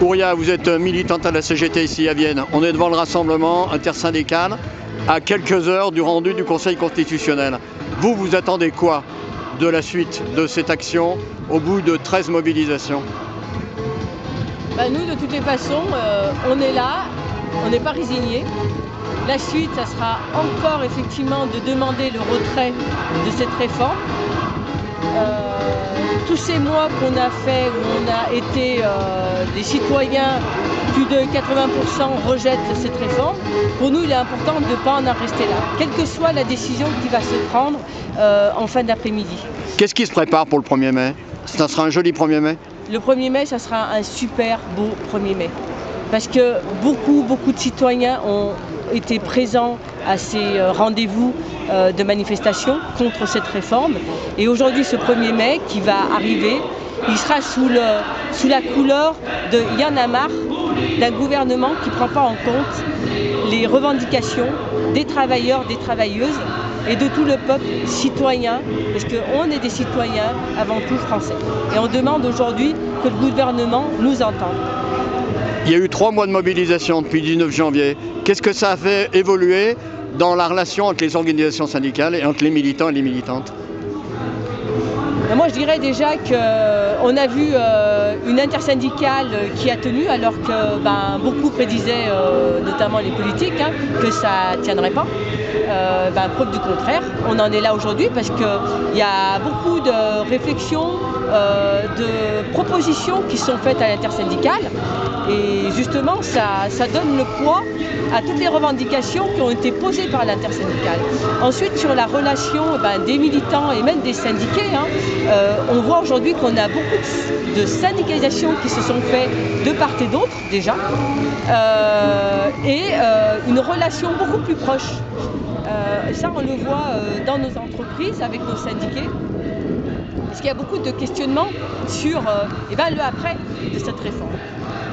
Ouria, vous êtes militante à la CGT ici à Vienne. On est devant le rassemblement intersyndical à quelques heures du rendu du Conseil constitutionnel. Vous attendez quoi de la suite de cette action au bout de 13 mobilisations? Nous, de toutes les façons, on est là, on n'est pas résignés. La suite, ça sera encore effectivement de demander le retrait de cette réforme. Tous ces mois qu'on a fait, où on a été des citoyens, plus de 80% rejettent cette réforme. Pour nous, il est important de ne pas en rester là, quelle que soit la décision qui va se prendre en fin d'après-midi. Qu'est-ce qui se prépare pour le 1er mai? Ça sera un joli 1er mai? Le 1er mai, ça sera un super beau 1er mai. Parce que beaucoup de citoyens ont été présents à ces rendez-vous de manifestation contre cette réforme. Et aujourd'hui, ce 1er mai qui va arriver, il sera sous la couleur de Y en a marre, d'un gouvernement qui ne prend pas en compte les revendications des travailleurs, des travailleuses et de tout le peuple citoyen, parce qu'on est des citoyens avant tout français. Et on demande aujourd'hui que le gouvernement nous entende. Il y a eu 3 mois de mobilisation depuis le 19 janvier. Qu'est-ce que ça a fait évoluer dans la relation entre les organisations syndicales et entre les militants et les militantes? Moi, je dirais déjà qu'on a vu une intersyndicale qui a tenu, alors que beaucoup prédisaient, notamment les politiques, que ça ne tiendrait pas. Preuve du contraire, on en est là aujourd'hui parce qu'il y a beaucoup de réflexions, de propositions qui sont faites à l'intersyndicale. Et justement, ça donne le poids à toutes les revendications qui ont été posées par l'intersyndicale. Ensuite, sur la relation des militants et même des syndiqués, on voit aujourd'hui qu'on a beaucoup de syndicalisations qui se sont faites de part et d'autre déjà, et une relation beaucoup plus proche. Ça, on le voit dans nos entreprises, avec nos syndiqués, parce qu'il y a beaucoup de questionnements sur le après de cette réforme.